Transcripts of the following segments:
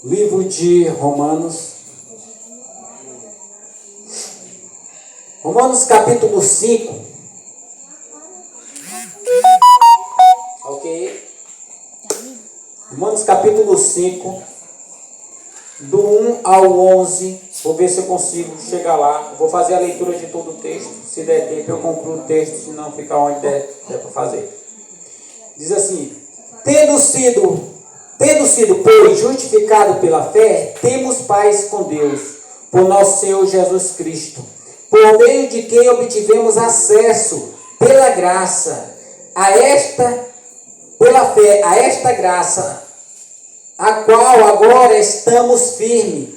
Livro de Romanos. Romanos capítulo 5. Ok? Romanos capítulo 5. Do 1 ao 11. Vou ver se eu consigo chegar lá. Vou fazer a leitura de todo o texto. Se der tempo eu concluo o texto, se não ficar onde der para fazer. Diz assim: Tendo sido, pois, justificado pela fé, temos paz com Deus, por nosso Senhor Jesus Cristo, por meio de quem obtivemos acesso pela graça, pela fé, a esta graça, a qual agora estamos firmes,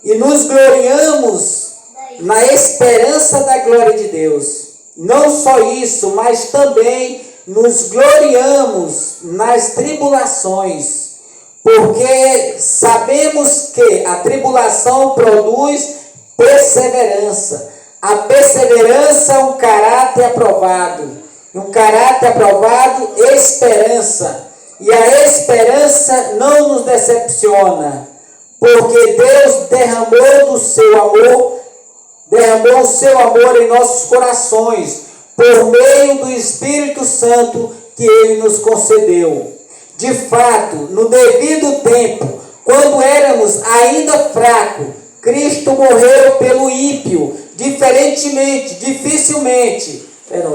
e nos gloriamos na esperança da glória de Deus. Não só isso, mas também nos gloriamos nas tribulações, porque sabemos que a tribulação produz perseverança. A perseverança é um caráter aprovado. Esperança. E a esperança não nos decepciona, porque Deus derramou o seu amor em nossos corações, por meio do Espírito Santo que Ele nos concedeu. De fato, no devido tempo, quando éramos ainda fracos, Cristo morreu pelo ímpio.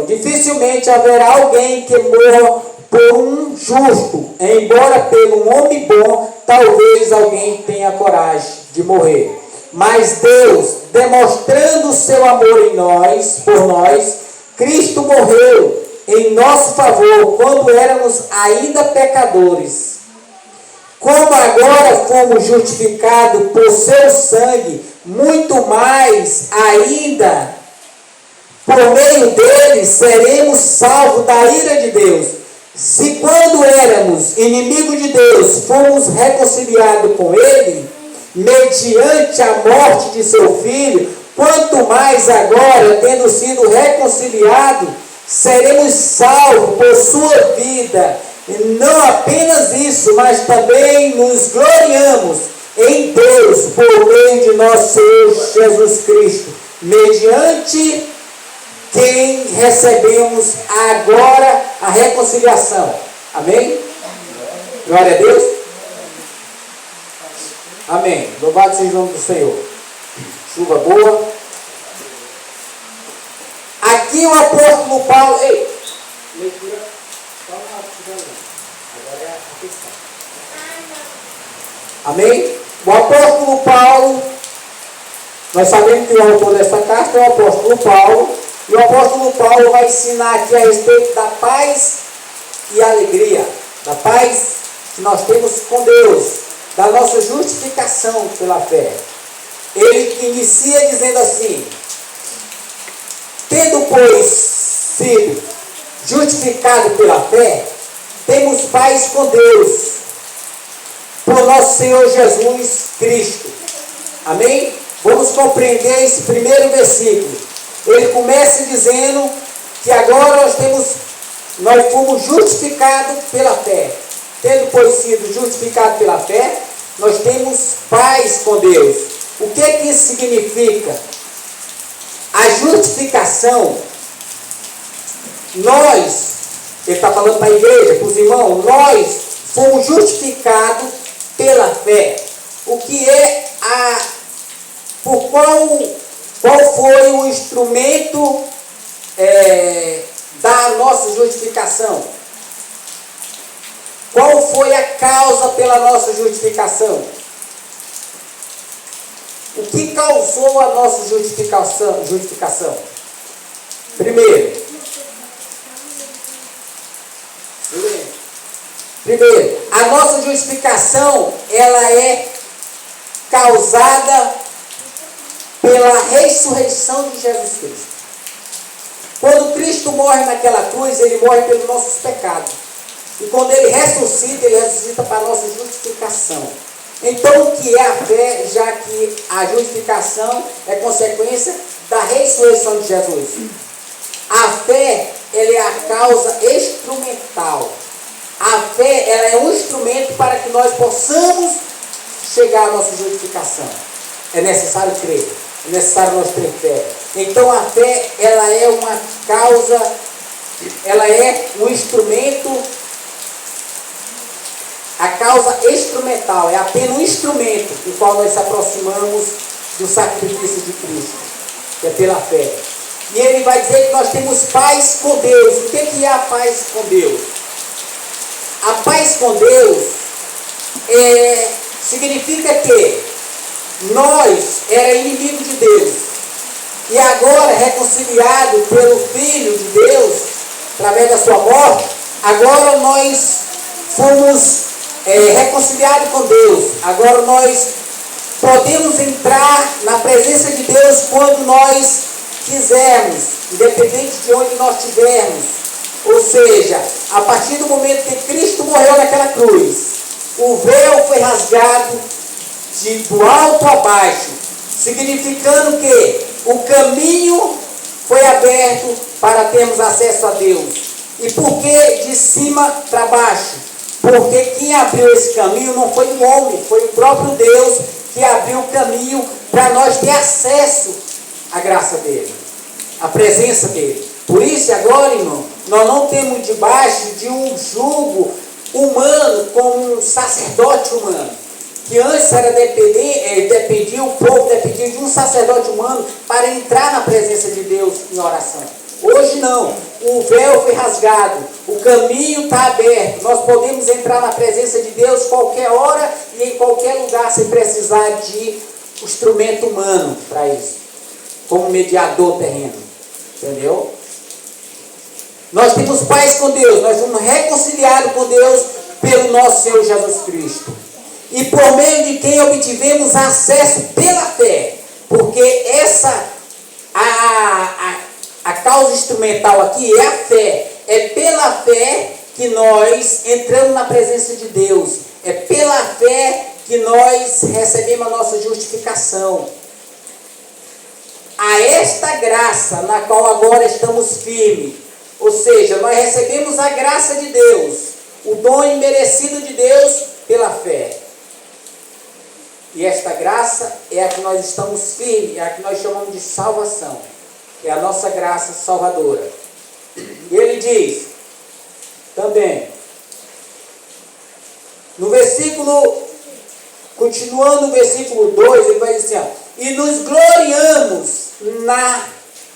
Dificilmente haverá alguém que morra por um justo, embora pelo um homem bom, talvez alguém tenha coragem de morrer. Mas Deus, demonstrando o seu amor por nós, Cristo morreu em nosso favor quando éramos ainda pecadores. Como agora fomos justificados por seu sangue, muito mais ainda, por meio dele, seremos salvos da ira de Deus. Se quando éramos inimigos de Deus, fomos reconciliados com ele, mediante a morte de seu Filho, quanto mais agora, tendo sido reconciliados, seremos salvos por sua vida. E não apenas isso, mas também nos gloriamos em Deus por meio de nosso Senhor Jesus Cristo, mediante quem recebemos agora a reconciliação. Amém? Glória a Deus. Amém. Louvado seja o nome do Senhor. Chuva boa. Aqui o apóstolo Paulo. Leitura. Agora é a questão. Amém? O apóstolo Paulo. Nós sabemos que o autor dessa carta é o apóstolo Paulo. E o apóstolo Paulo vai ensinar aqui a respeito da paz e alegria. Da paz que nós temos com Deus. Da nossa justificação pela fé. Ele inicia dizendo assim: tendo, pois, sido justificado pela fé, temos paz com Deus, por nosso Senhor Jesus Cristo. Amém? Vamos compreender esse primeiro versículo. Ele começa dizendo que agora nós fomos justificados pela fé. Tendo, pois, sido justificados pela fé, nós temos paz com Deus. O que isso significa? A justificação, ele está falando para a igreja, para os irmãos, nós fomos justificados pela fé. O que é qual foi o instrumento da nossa justificação? Qual foi a causa pela nossa justificação? O que causou a nossa justificação? Primeiro, a nossa justificação, ela é causada pela ressurreição de Jesus Cristo. Quando Cristo morre naquela cruz, ele morre pelos nossos pecados. E quando ele ressuscita para a nossa justificação. Então, o que é a fé, já que a justificação é consequência da ressurreição de Jesus? A fé, ela é a causa instrumental. A fé, ela é um instrumento para que nós possamos chegar à nossa justificação. É necessário crer, é necessário nós ter fé. Então a fé, ela é uma causa, ela é um instrumento, a causa instrumental, é apenas um instrumento em qual nós se aproximamos do sacrifício de Cristo, que é pela fé. E ele vai dizer que nós temos paz com Deus. O que é a paz com Deus? A paz com Deus significa que nós era inimigo de Deus e agora reconciliado pelo Filho de Deus através da sua morte, agora nós fomos reconciliados com Deus. Agora nós podemos entrar na presença de Deus quando nós quisermos, independente de onde nós estivermos. Ou seja, a partir do momento que Cristo morreu naquela cruz, o véu foi rasgado do alto a baixo, significando que o caminho foi aberto para termos acesso a Deus. E por que de cima para baixo? Porque quem abriu esse caminho não foi um homem, foi o próprio Deus que abriu o caminho para nós ter acesso à graça dele, à presença dele. Por isso agora, irmão, nós não temos debaixo de um jugo humano, como um sacerdote humano, que antes era o povo dependia de um sacerdote humano para entrar na presença de Deus em oração. Hoje não, o véu foi rasgado, o caminho está aberto, nós podemos entrar na presença de Deus qualquer hora e em qualquer lugar, sem precisar de um instrumento humano para isso, como mediador terreno, entendeu? Nós temos paz com Deus, nós fomos reconciliados com Deus pelo nosso Senhor Jesus Cristo, e por meio de quem obtivemos acesso pela fé, porque a causa instrumental aqui é a fé. É pela fé que nós entramos na presença de Deus. É pela fé que nós recebemos a nossa justificação. A esta graça na qual agora estamos firmes. Ou seja, nós recebemos a graça de Deus, o dom imerecido de Deus pela fé. E esta graça é a que nós estamos firmes, é a que nós chamamos de salvação. É a nossa graça salvadora. E ele diz também, no versículo, continuando no versículo 2, ele vai dizer assim, e nos gloriamos na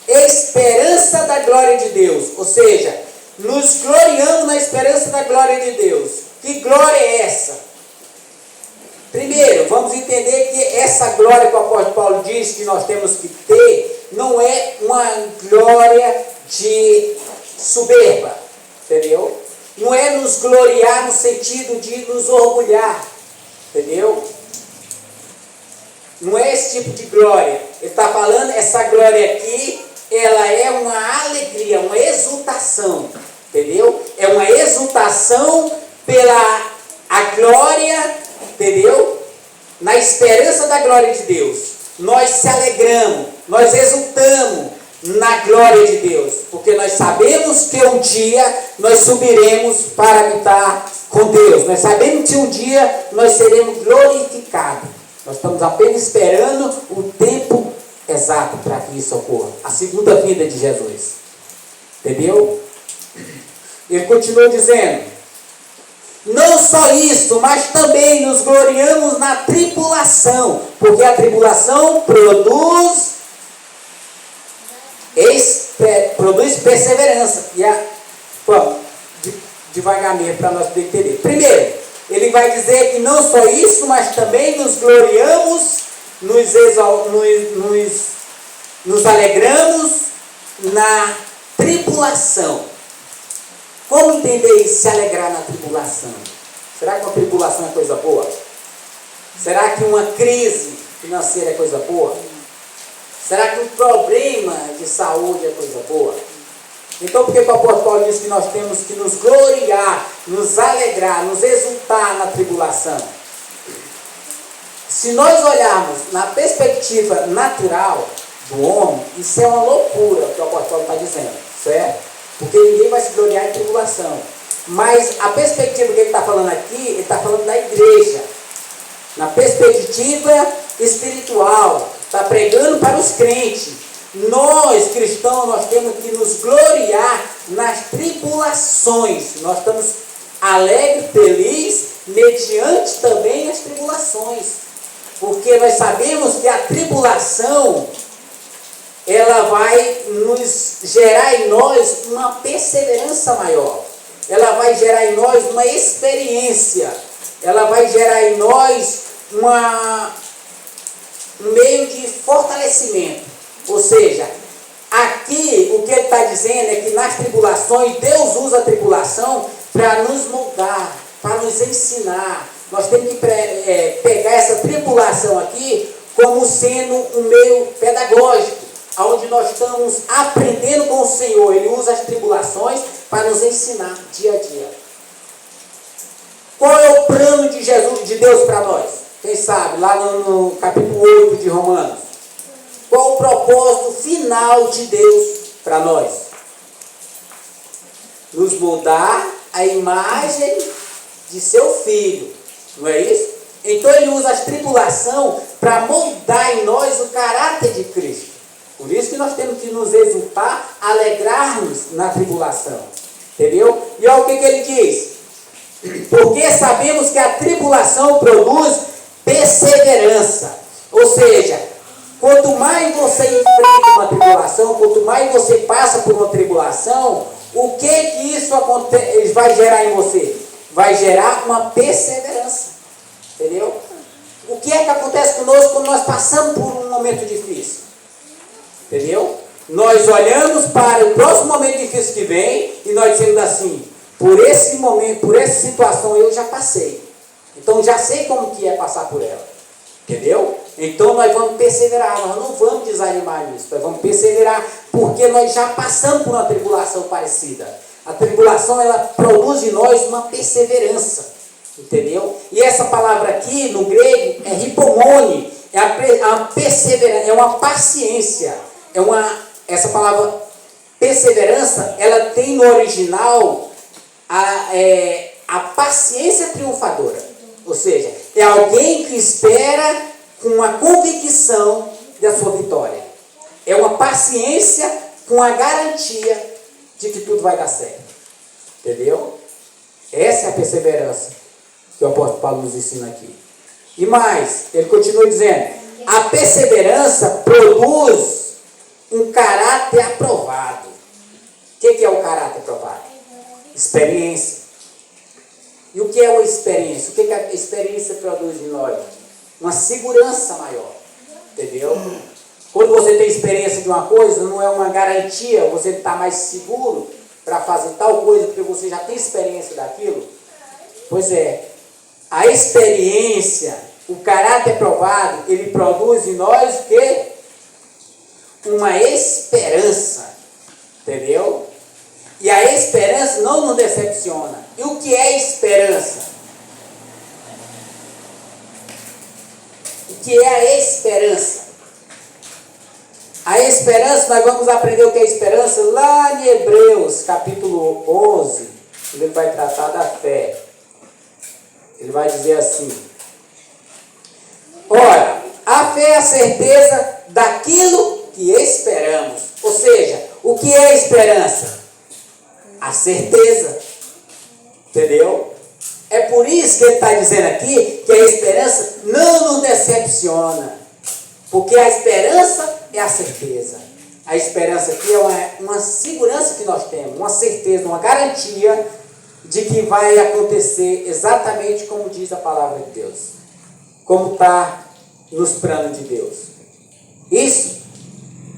esperança da glória de Deus. Ou seja, nos gloriamos na esperança da glória de Deus. Que glória é essa? Primeiro, vamos entender que essa glória que o apóstolo Paulo diz que nós temos que ter, não é uma glória de soberba, entendeu? Não é nos gloriar no sentido de nos orgulhar, entendeu? Não é esse tipo de glória. Ele está falando, essa glória aqui, ela é uma alegria, uma exultação, entendeu? É uma exultação pela a glória, entendeu? Na esperança da glória de Deus. Nós se alegramos, nós exultamos na glória de Deus, porque nós sabemos que um dia nós subiremos para habitar com Deus. Nós sabemos que um dia nós seremos glorificados. Nós estamos apenas esperando o tempo exato para que isso ocorra. A segunda vinda de Jesus. Entendeu? Ele continua dizendo, não só isso, mas também nos gloriamos na tribulação, porque a tribulação produz perseverança. E devagarmente para nós poder entender. Primeiro, ele vai dizer que não só isso, mas também nos gloriamos, nos alegramos na tribulação. Como entender isso, se alegrar na tribulação? Será que uma tribulação é coisa boa? Será que uma crise financeira é coisa boa? Será que um problema de saúde é coisa boa? Então por que o apóstolo Paulo diz que nós temos que nos gloriar, nos alegrar, nos exultar na tribulação? Se nós olharmos na perspectiva natural do homem, isso é uma loucura o que o apóstolo Paulo está dizendo, certo? Porque ninguém vai se gloriar em tribulação. Mas a perspectiva que ele está falando aqui, ele está falando da igreja. na perspectiva espiritual, está pregando para os crentes. Nós, cristãos, nós temos que nos gloriar nas tribulações. Nós estamos alegres, felizes, mediante também as tribulações. Porque nós sabemos que a tribulação, ela vai nos gerar em nós uma perseverança maior. Ela vai gerar em nós uma experiência. Ela vai gerar em nós um meio de fortalecimento. Ou seja, aqui o que ele está dizendo é que nas tribulações, Deus usa a tribulação para nos moldar, para nos ensinar. Nós temos que pegar essa tribulação aqui como sendo um meio pedagógico, onde nós estamos aprendendo com o Senhor. Ele usa as tribulações para nos ensinar dia a dia. Qual é o plano de Jesus, de Deus para nós? Quem sabe? Lá no capítulo 8 de Romanos. Qual o propósito final de Deus para nós? Nos moldar a imagem de seu Filho. Não é isso? Então ele usa as tribulações para moldar em nós o caráter de Cristo. Por isso que nós temos que nos exultar, alegrar-nos na tribulação. Entendeu? E olha o que ele diz. Porque sabemos que a tribulação produz perseverança. Ou seja, quanto mais você enfrenta uma tribulação, quanto mais você passa por uma tribulação, o que isso vai gerar em você? Vai gerar uma perseverança. Entendeu? O que é que acontece conosco quando nós passamos por um momento difícil? Entendeu? Nós olhamos para o próximo momento difícil que vem e nós dizemos assim: por esse momento, por essa situação eu já passei. Então já sei como que é passar por ela. Entendeu? Então nós vamos perseverar, nós não vamos desanimar nisso, nós vamos perseverar, porque nós já passamos por uma tribulação parecida. A tribulação, ela produz em nós uma perseverança, entendeu? E essa palavra aqui, no grego, é hipomone, é a perseverança, é uma paciência, essa palavra perseverança, ela tem no original a paciência triunfadora, ou seja, é alguém que espera com uma convicção da sua vitória. É uma paciência com a garantia de que tudo vai dar certo. Entendeu? Essa é a perseverança que o apóstolo Paulo nos ensina aqui. E mais, ele continua dizendo: a perseverança produz um caráter aprovado. O que é o caráter aprovado? Experiência. E o que é uma experiência? O que a experiência produz em nós? Uma segurança maior. Entendeu? Quando você tem experiência de uma coisa, não é uma garantia, você está mais seguro para fazer tal coisa, porque você já tem experiência daquilo. Pois é, a experiência, o caráter provado, ele produz em nós o quê? Uma esperança. Entendeu? E a esperança não nos decepciona. E o que é esperança? O que é a esperança? A esperança, nós vamos aprender o que é esperança lá em Hebreus, capítulo 11, ele vai tratar da fé. Ele vai dizer assim: ora, a fé é a certeza daquilo que esperamos. Ou seja, o que é a esperança? A certeza. Entendeu? É por isso que ele está dizendo aqui que a esperança não nos decepciona. Porque a esperança é a certeza. A esperança aqui é uma segurança que nós temos, uma certeza, uma garantia de que vai acontecer exatamente como diz a palavra de Deus. Como está nos planos de Deus. Isso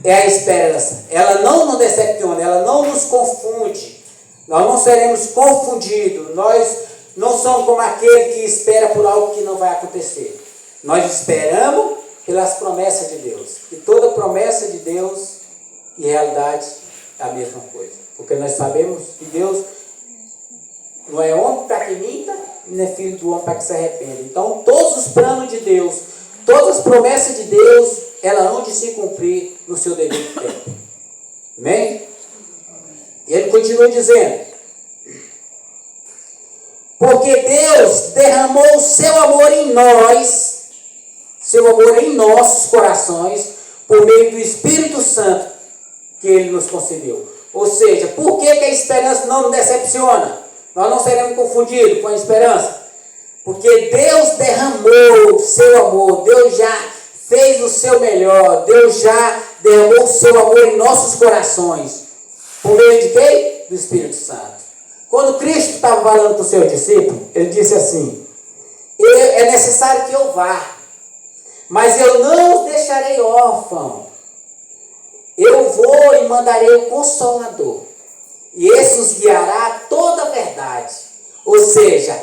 é a esperança. Ela não nos decepciona, ela não nos confunde. Nós não seremos confundidos. Nós não somos como aquele que espera por algo que não vai acontecer. Nós esperamos pelas promessas de Deus. E toda promessa de Deus, em realidade, é a mesma coisa. Porque nós sabemos que Deus não é homem para que minta, nem é filho do homem para que se arrependa. Então, todos os planos de Deus, todas as promessas de Deus, elas hão de se cumprir no seu devido tempo. Amém? E ele continua dizendo: Porque Deus derramou o seu amor em nós, seu amor em nossos corações, por meio do Espírito Santo que Ele nos concedeu. Ou seja, por que a esperança não nos decepciona? Nós não seremos confundidos com a esperança. Porque Deus derramou o seu amor, Deus já fez o seu melhor, Deus já derramou o seu amor em nossos corações. Por meio de quem? Do Espírito Santo. Quando Cristo estava falando para os seus discípulos, Ele disse assim: é necessário que eu vá, mas eu não os deixarei órfãos. Eu vou e mandarei o Consolador, e esse os guiará a toda a verdade. Ou seja,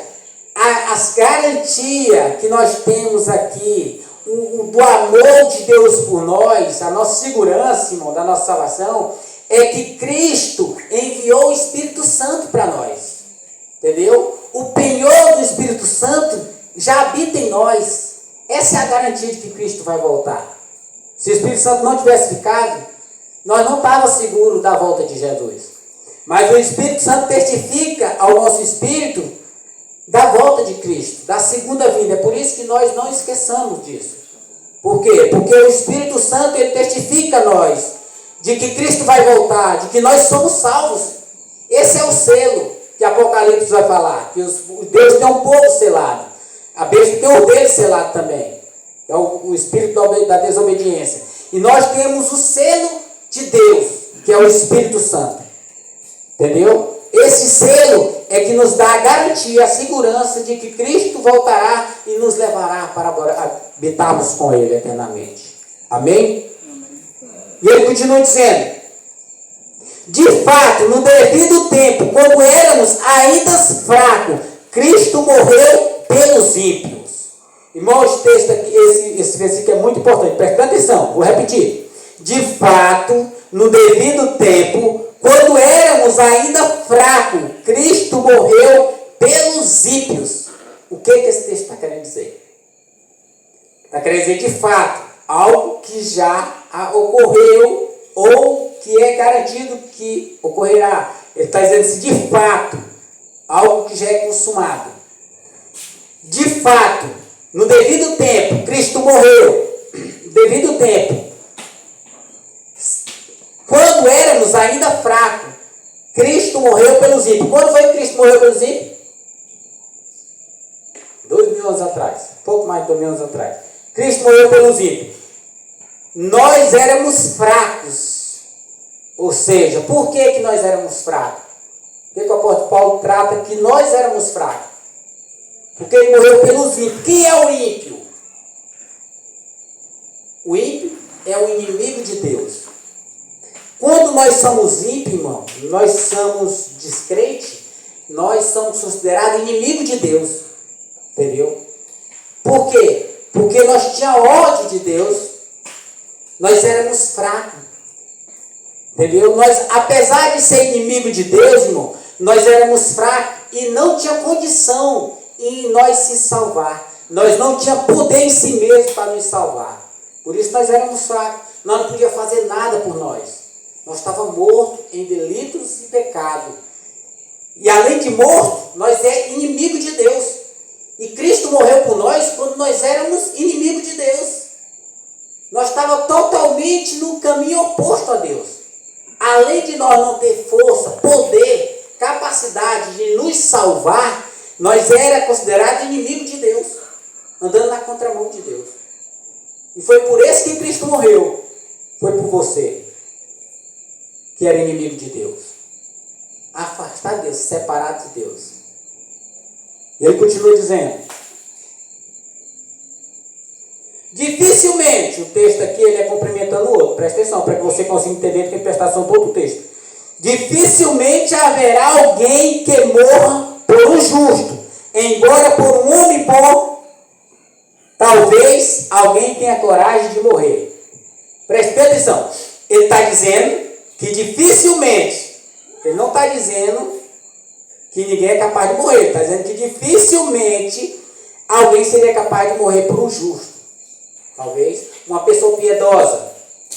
as garantias que nós temos aqui, do amor de Deus por nós, a nossa segurança, irmão, da nossa salvação, é que Cristo enviou o Espírito Santo para nós. Entendeu? O penhor do Espírito Santo já habita em nós. Essa é a garantia de que Cristo vai voltar. Se o Espírito Santo não tivesse ficado, nós não estávamos seguros da volta de Jesus. Mas o Espírito Santo testifica ao nosso espírito da volta de Cristo, da segunda vinda. É por isso que nós não esqueçamos disso. Por quê? Porque o Espírito Santo, ele testifica a nós de que Cristo vai voltar, de que nós somos salvos. Esse é o selo que Apocalipse vai falar, que Deus tem um povo selado. A besta tem o dele selado também, é o espírito da desobediência. E nós temos o selo de Deus, que é o Espírito Santo. Entendeu? Esse selo é que nos dá a garantia, a segurança de que Cristo voltará e nos levará para habitarmos com Ele eternamente. Amém? E ele continua dizendo: de fato, no devido tempo, quando éramos ainda fracos, Cristo morreu pelos ímpios. Irmão, esse texto aqui, esse versículo é muito importante, presta atenção, vou repetir. De fato, no devido tempo, quando éramos ainda fracos, Cristo morreu pelos ímpios. O que esse texto está querendo dizer? Está querendo dizer, de fato, algo que já ocorreu ou que é garantido que ocorrerá. Ele está dizendo assim, de fato, algo que já é consumado. De fato, no devido tempo, Cristo morreu. Devido tempo. Quando éramos ainda fracos, Cristo morreu pelos ímpios. Quando foi que Cristo morreu pelos ímpios? 2000 anos atrás. Pouco mais de 2000 anos atrás. Cristo morreu pelos ímpios. Nós éramos fracos. Ou seja, por que nós éramos fracos? Por que o apóstolo Paulo trata que nós éramos fracos? Porque ele morreu pelos ímpios. Quem é o ímpio? O ímpio é o inimigo de Deus. Quando nós somos ímpios, irmão, nós somos descrentes, nós somos considerados inimigos de Deus. Entendeu? Por quê? Porque nós tínhamos ódio de Deus, nós éramos fracos. Entendeu? Nós, apesar de ser inimigo de Deus, irmão, nós éramos fracos e não tinha condição em nós se salvar. Nós não tínhamos poder em si mesmo para nos salvar. Por isso nós éramos fracos. Nós não podíamos fazer nada por nós. Nós estávamos mortos em delitos e pecado. E além de morto, nós é inimigo de Deus. E Cristo morreu por nós quando nós éramos inimigos de Deus. Nós estávamos totalmente no caminho oposto a Deus. Além de nós não ter força, poder, capacidade de nos salvar, nós era considerado inimigo de Deus, andando na contramão de Deus. E foi por isso que Cristo morreu. Foi por você, que era inimigo de Deus. Afastar de Deus, separado de Deus. E ele continua dizendo: dificilmente, o texto aqui ele é complementando o outro, presta atenção, para que você consiga entender que prestar atenção para outro texto. Dificilmente haverá alguém que morra por um justo, embora por um homem bom, talvez alguém tenha coragem de morrer. Preste atenção, ele está dizendo que dificilmente, ele não está dizendo que ninguém é capaz de morrer, ele está dizendo que dificilmente alguém seria capaz de morrer por um justo. Talvez uma pessoa piedosa,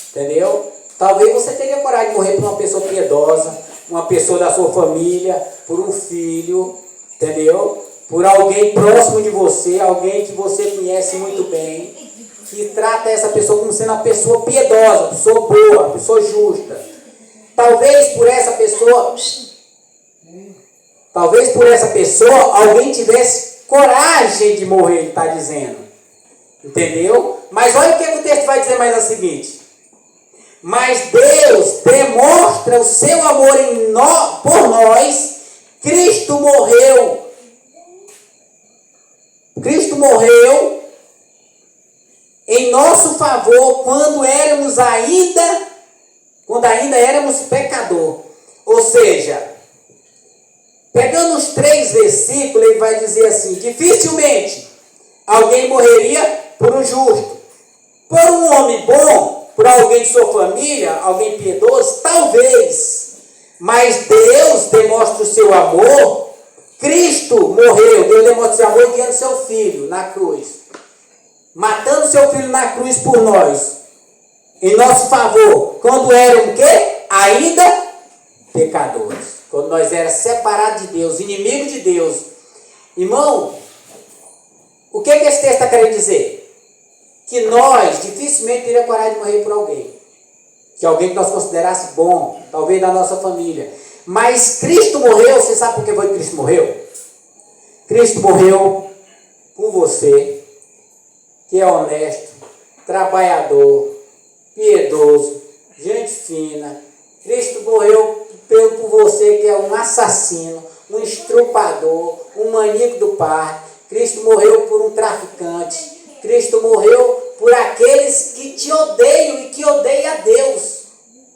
entendeu? Talvez você teria coragem de morrer por uma pessoa piedosa, uma pessoa da sua família, por um filho, entendeu? por alguém próximo de você, alguém que você conhece muito bem, que trata essa pessoa como sendo uma pessoa piedosa, uma pessoa boa, uma pessoa justa. Talvez por essa pessoa alguém tivesse coragem de morrer, ele está dizendo. Entendeu? Mas olha o que o texto vai dizer mais a seguinte. Mas Deus demonstra o seu amor por nós. Cristo morreu. Cristo morreu em nosso favor quando ainda éramos pecador. Ou seja, pegando os 3 versículos, ele vai dizer assim: dificilmente alguém morreria por um justo. Por um homem bom, por alguém de sua família, alguém piedoso, talvez. Mas Deus demonstra o seu amor. Cristo morreu, Deus demonstra o seu amor enviando seu filho na cruz. Matando seu filho na cruz por nós. Em nosso favor. Quando eram o quê? Ainda pecadores. Quando nós éramos separados de Deus, inimigos de Deus. Irmão, o que esse texto está querendo dizer? Que nós dificilmente teríamos coragem de morrer por alguém. Que alguém que nós considerasse bom, talvez da nossa família. Mas Cristo morreu, você sabe por que foi que Cristo morreu? Cristo morreu por você, que é honesto, trabalhador, piedoso, gente fina. Cristo morreu por você, que é um assassino, um estrupador, um maníaco do par. Cristo morreu por um traficante. Cristo morreu por aqueles que te odeiam e que odeiam a Deus.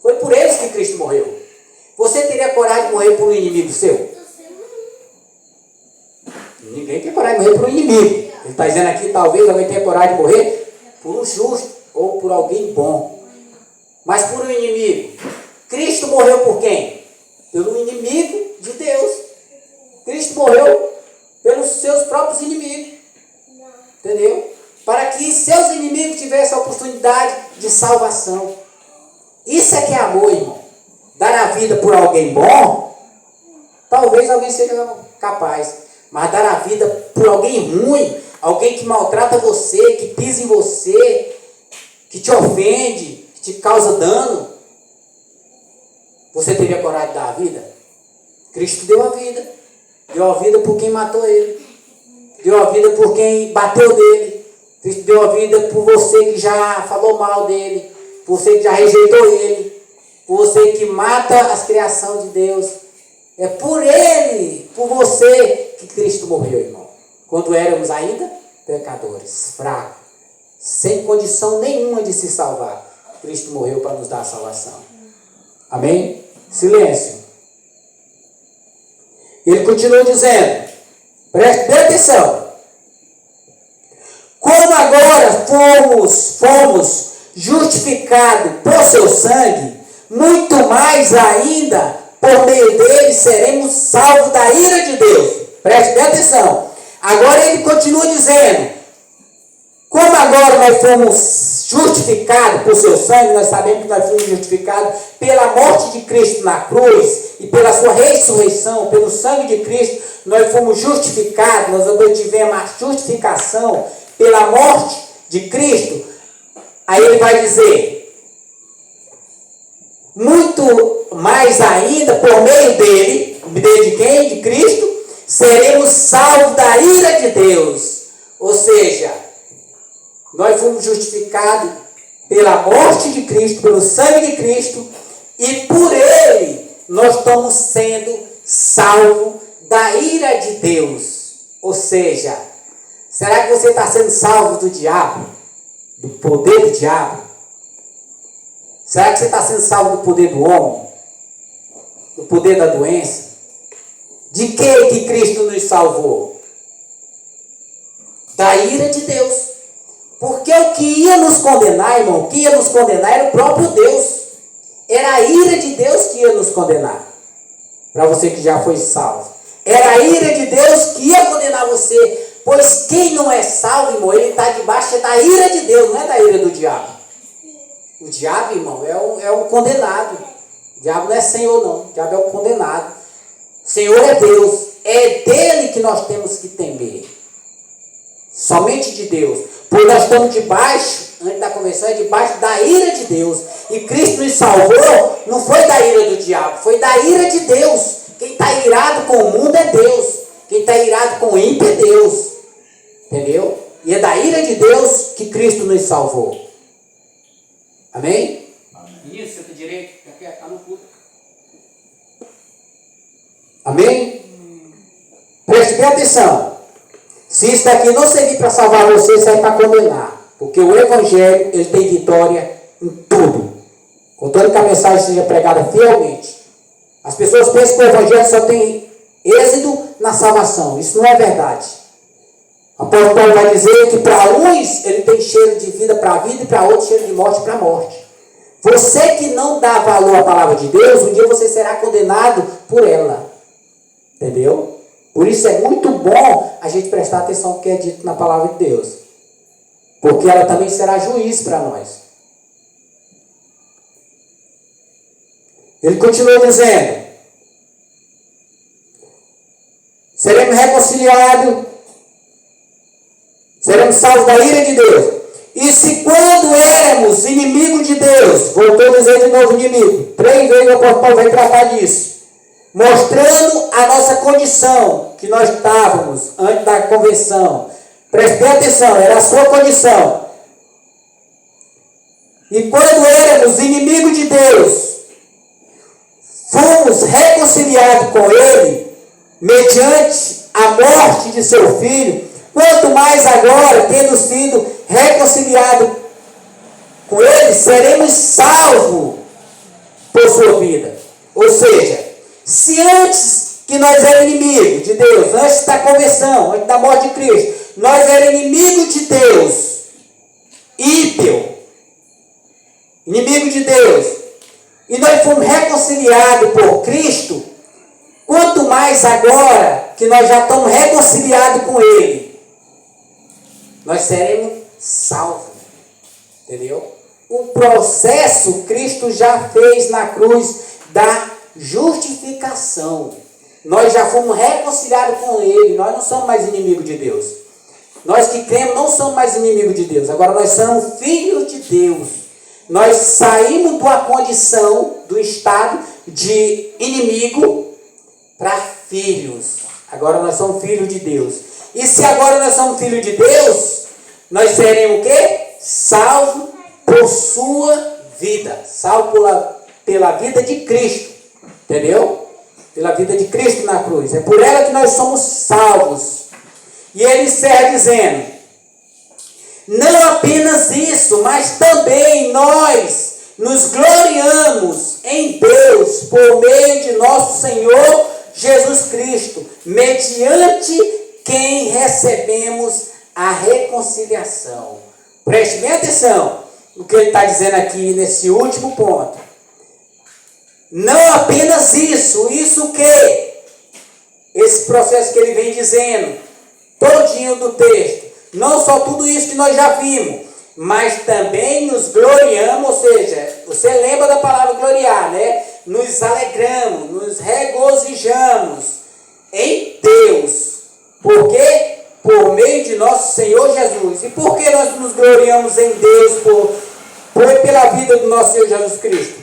Foi por eles que Cristo morreu. Você teria coragem de morrer por um inimigo seu? Ninguém tem coragem de morrer por um inimigo. Ele está dizendo aqui, talvez alguém tenha coragem de morrer por um justo ou por alguém bom. Mas por um inimigo. Cristo morreu por quem? Pelo inimigo de Deus. Cristo morreu pelos seus próprios inimigos. Entendeu? Para que seus inimigos tivessem a oportunidade de salvação. Isso é que é amor, irmão. Dar a vida por alguém bom, talvez alguém seja capaz. Mas dar a vida por alguém ruim, alguém que maltrata você, que pisa em você, que te ofende, que te causa dano, você teria coragem de dar a vida? Cristo deu a vida. Deu a vida por quem matou ele. Deu a vida por quem bateu dele. Cristo deu a vida por você que já falou mal dele. Por você que já rejeitou ele. Por você que mata as criações de Deus. É por ele, por você, que Cristo morreu, irmão. Quando éramos ainda pecadores, fracos, sem condição nenhuma de se salvar. Cristo morreu para nos dar a salvação. Amém? Silêncio. Ele continua dizendo, preste bem atenção. Como agora fomos justificados por seu sangue, muito mais ainda, por meio dele, seremos salvos da ira de Deus. Preste bem atenção. Agora ele continua dizendo, como agora nós fomos justificados por seu sangue, nós sabemos que nós fomos justificados pela morte de Cristo na cruz e pela sua ressurreição, pelo sangue de Cristo, nós fomos justificados, nós obtivemos a justificação pela morte de Cristo. Aí ele vai dizer, muito mais ainda, por meio dele, de quem? De Cristo, seremos salvos da ira de Deus. Ou seja, nós fomos justificados pela morte de Cristo, pelo sangue de Cristo, e por ele nós estamos sendo salvos da ira de Deus. Ou seja, será que você está sendo salvo do diabo? Do poder do diabo? Será que você está sendo salvo do poder do homem? Do poder da doença? De que Cristo nos salvou? Da ira de Deus. Porque o que ia nos condenar, irmão, o que ia nos condenar era o próprio Deus. Era a ira de Deus que ia nos condenar. Para você que já foi salvo. Era a ira de Deus que ia condenar você. Pois quem não é salvo, irmão, ele está debaixo da ira de Deus, não é da ira do diabo. O diabo, irmão, é um condenado. O diabo não é Senhor, não. O diabo é um condenado. Senhor é Deus. é dele que nós temos que temer. Somente de Deus. Pois nós estamos debaixo, antes da convenção, debaixo da ira de Deus. E Cristo nos salvou, não foi da ira do diabo, foi da ira de Deus. Quem está irado com o mundo é Deus. Quem está irado com o ímpio é Deus. Entendeu? E é da ira de Deus que Cristo nos salvou. Amém? Isso, senta direito, está no culto. Amém? Preste bem atenção. Se isso daqui não servir para salvar você, serve para condenar. Porque o Evangelho, ele tem vitória em tudo. Contanto que a mensagem seja pregada fielmente. As pessoas pensam que o Evangelho só tem êxito na salvação. Isso não é verdade. O apóstolo Paulo vai dizer que para uns ele tem cheiro de vida para a vida e para outros cheiro de morte para a morte. Você que não dá valor à palavra de Deus, um dia você será condenado por ela. Entendeu? Por isso é muito bom a gente prestar atenção no que é dito na palavra de Deus. Porque ela também será juiz para nós. Ele continua dizendo: seremos reconciliados, seremos salvos da ira de Deus. E se quando éramos inimigos de Deus, voltou a dizer de novo inimigo, 3 vezes o apóstolo Paulo vai tratar disso, mostrando a nossa condição, que nós estávamos antes da convenção. Preste atenção, era a sua condição. E quando éramos inimigos de Deus, fomos reconciliados com Ele, mediante a morte de seu Filho. Quanto mais agora, tendo sido reconciliados com Ele, seremos salvos por sua vida. Ou seja, se antes que nós éramos inimigos de Deus, antes da conversão, antes da morte de Cristo, nós éramos inimigos de Deus, ímpio, inimigo de Deus, e nós fomos reconciliados por Cristo, quanto mais agora que nós já estamos reconciliados com Ele, nós seremos salvos. Entendeu? O processo Cristo já fez na cruz da justificação. Nós já fomos reconciliados com Ele. Nós não somos mais inimigos de Deus. Nós que cremos não somos mais inimigos de Deus. Agora nós somos filhos de Deus. Nós saímos de uma condição, do estado de inimigo para filhos. Agora nós somos filhos de Deus. E se agora nós somos filhos de Deus, nós seremos o quê? Salvos por sua vida. Salvos pela vida de Cristo. Entendeu? Pela vida de Cristo na cruz. É por ela que nós somos salvos. E ele encerra dizendo: não apenas isso, mas também nós nos gloriamos em Deus por meio de nosso Senhor Jesus Cristo, mediante quem recebemos a reconciliação. Preste bem atenção no que ele está dizendo aqui nesse último ponto. Não apenas isso, isso o quê? Esse processo que ele vem dizendo, todinho do texto. Não só tudo isso que nós já vimos, mas também nos gloriamos, ou seja, você lembra da palavra gloriar, né? Nos alegramos, nos regozijamos em Deus. Por quê? Por meio de nosso Senhor Jesus. E por que nós nos gloriamos em Deus? Pela vida do nosso Senhor Jesus Cristo.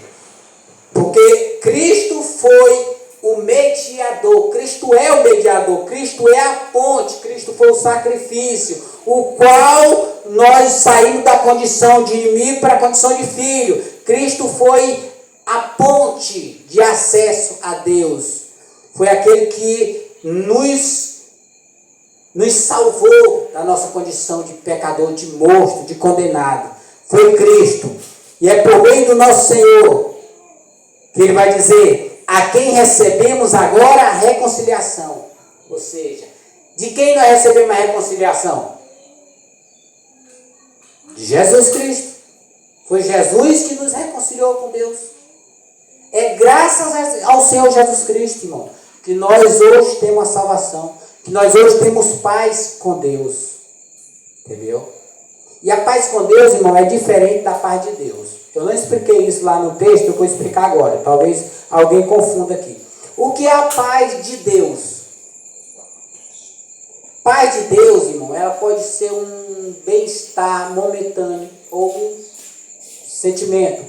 Porque Cristo foi o mediador. Cristo é o mediador. Cristo é a ponte. Cristo foi o sacrifício, o qual nós saímos da condição de inimigo para a condição de filho. Cristo foi a ponte de acesso a Deus. Foi aquele que nos salvou da nossa condição de pecador, de morto, de condenado. Foi Cristo. E é por meio do nosso Senhor que ele vai dizer: a quem recebemos agora a reconciliação. Ou seja, de quem nós recebemos a reconciliação? De Jesus Cristo. Foi Jesus que nos reconciliou com Deus. É graças ao Senhor Jesus Cristo, irmão, que nós hoje temos a salvação. Que nós hoje temos paz com Deus. Entendeu? E a paz com Deus, irmão, é diferente da paz de Deus. Eu não expliquei isso lá no texto, eu vou explicar agora. Talvez alguém confunda aqui. O que é a paz de Deus? Paz de Deus, irmão, ela pode ser um bem-estar momentâneo ou um sentimento.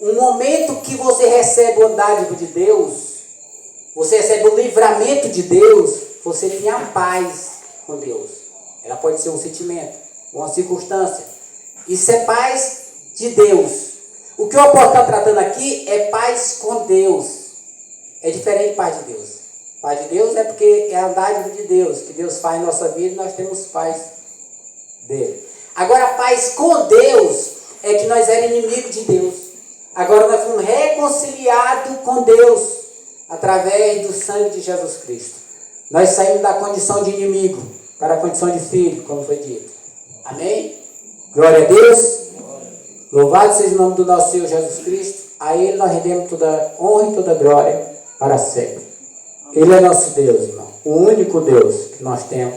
Um momento que você recebe o dádiva de Deus, você recebe o livramento de Deus, você tem a paz com Deus. Ela pode ser um sentimento, uma circunstância. Isso é paz de Deus. O que o apóstolo está tratando aqui é paz com Deus. É diferente de paz de Deus. Paz de Deus é porque é a dádiva de Deus, que Deus faz em nossa vida e nós temos paz dele. Agora, a paz com Deus é que nós éramos inimigos de Deus. Agora nós fomos reconciliados com Deus através do sangue de Jesus Cristo. Nós saímos da condição de inimigo para a condição de filho, como foi dito. Amém? Glória a Deus. Louvado seja o nome do nosso Senhor Jesus Cristo. A Ele nós rendemos toda honra e toda glória para sempre. Ele é nosso Deus, irmão. O único Deus que nós temos